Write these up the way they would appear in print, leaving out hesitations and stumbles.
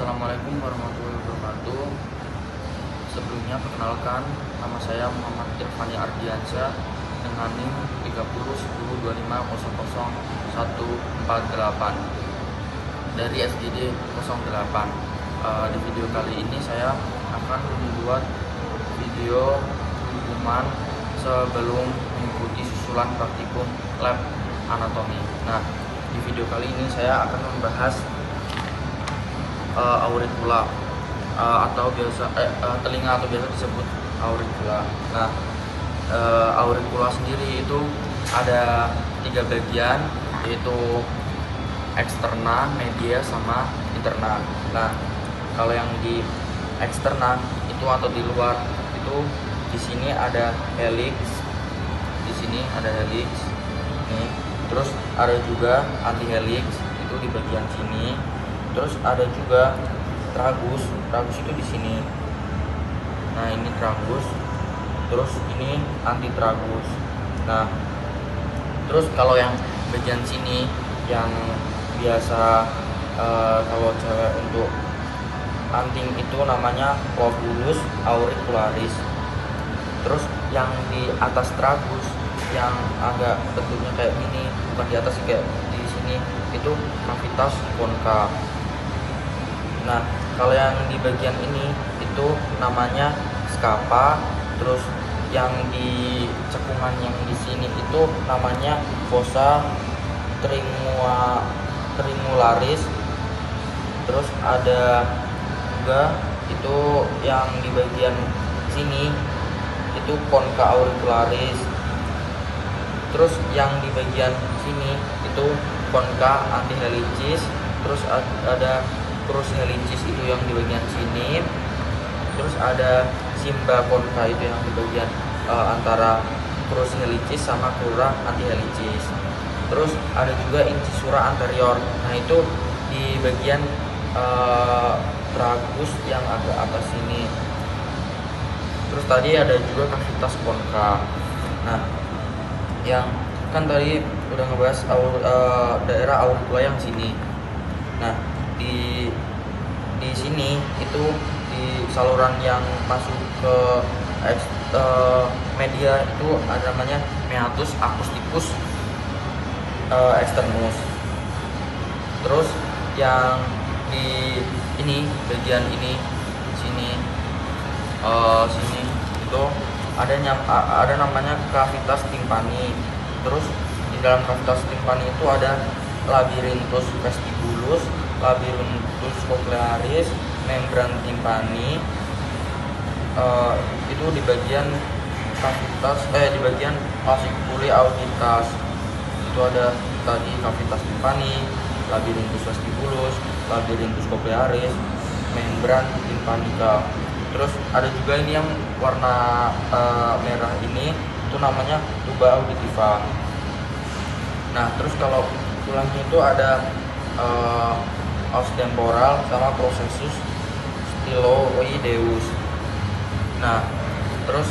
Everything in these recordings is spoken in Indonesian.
Assalamualaikum warahmatullahi wabarakatuh. Sebelumnya perkenalkan, nama saya Muhammad Irfani Ardiansyah dengan NIM 301025000148 dari SGD 08. Di video kali ini saya akan membuat video pengumuman sebelum mengikuti susulan praktikum lab anatomi. Nah, di video kali ini saya akan membahas auricula atau biasa telinga atau biasa disebut auricula. Nah, auricula sendiri itu ada 3 bagian, yaitu eksterna, media, sama interna. Nah, kalau yang di eksterna itu atau di luar itu di sini ada helix, di sini ada helix, nih. Terus ada juga anti helix itu di bagian sini. Terus ada juga tragus itu di sini. Nah, ini tragus. Terus ini anti tragus. Nah, terus kalau yang bagian sini yang biasa kalau cewek untuk anting itu namanya lobulus auricularis. Terus yang di atas tragus yang agak bentuknya kayak gini, bukan di atas, kayak di sini, itu cavitas concha. Nah, kalau yang di bagian ini itu namanya scapa. Terus yang di cekungan yang di sini itu namanya fossa trimularis. Terus ada juga itu yang di bagian sini itu concha auricularis. Terus yang di bagian sini itu concha antihelicis. Terus ada crus helicis itu yang di bagian sini. Terus ada simba concha itu yang di bagian antara crus helicis sama crura antihelicis. Terus ada juga incisura anterior. Nah, itu di bagian tragus yang agak atas sini. Terus tadi ada juga cavitas concha. Nah, yang kan tadi udah ngebahas daerah auricula yang sini. Nah, di sini itu di saluran yang masuk ke media itu ada namanya meatus acousticus externus. Terus yang di ini bagian ini sini itu ada namanya cavitas timpani. Terus di dalam cavitas timpani itu ada labyrinthus vestibulus, labyrinthus cochlearis, membran timpani. Itu di bagian cavitas di bagian fasciculi auditas itu ada tadi cavitas timpani, labyrinthus vestibulus, labyrinthus cochlearis, membran timpanica. Terus ada juga ini yang warna merah ini itu namanya tuba auditiva. Nah, terus kalau tulangnya itu ada os temporal sama processus styloideus. Nah, terus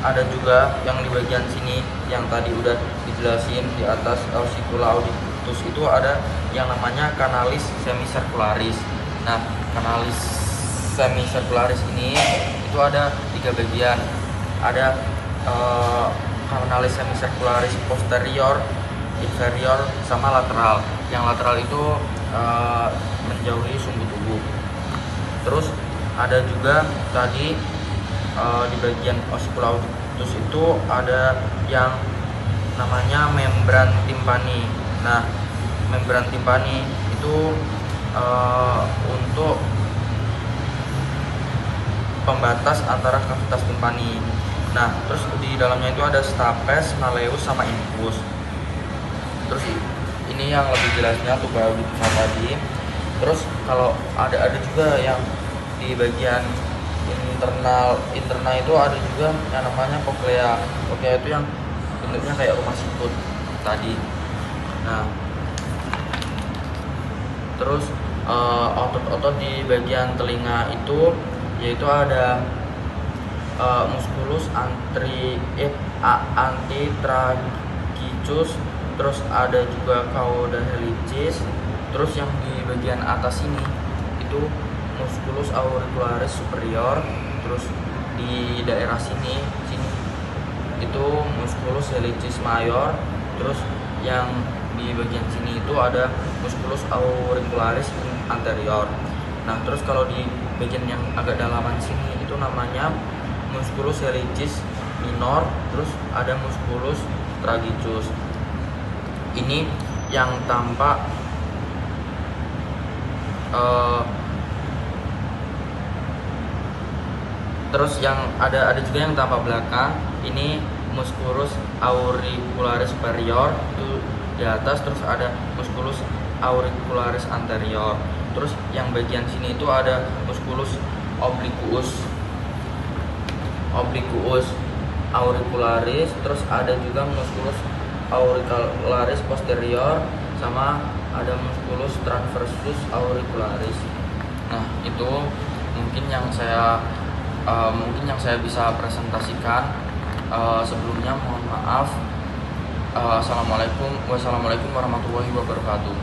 ada juga yang di bagian sini yang tadi udah dijelasin di atas ossicula auditus itu ada yang namanya canalis semicircularis. Nah, canalis semicircularis ini itu ada 3 bagian. Ada canalis semicircularis posterior, inferior, sama lateral. Yang lateral itu menjauhi sumbu tubuh. Terus ada juga tadi di bagian ossicula auditus itu ada yang namanya membran timpani. Nah, membran timpani itu untuk pembatas antara cavitas timpani. Nah, terus di dalamnya itu ada stapes, malleus, sama infus. Terus ini yang lebih jelasnya tuba auditiva tadi. Terus kalau ada juga yang di bagian interna itu ada juga yang namanya cochlea. Cochlea itu yang bentuknya kayak rumah sikut tadi. Nah, terus otot-otot di bagian telinga itu yaitu ada musculus antitragus. Terus ada juga cauda helicis. Terus yang di bagian atas ini itu musculus auricularis superior, terus di daerah sini itu musculus helicis major, terus yang di bagian sini itu ada musculus auricularis anterior. Nah, terus kalau di bagian yang agak dalaman sini itu namanya musculus helicis minor, terus ada musculus tragicus. Ini yang tampak terus yang ada juga yang tampak belakang. Ini musculus auricularis superior itu di atas, terus ada musculus auricularis anterior. Terus yang bagian sini itu ada musculus obliquus auricularis, terus ada juga musculus auricularis posterior, sama ada musculus transversus auricularis. Nah, itu mungkin yang saya bisa presentasikan. Sebelumnya mohon maaf. Wassalamualaikum warahmatullahi wabarakatuh.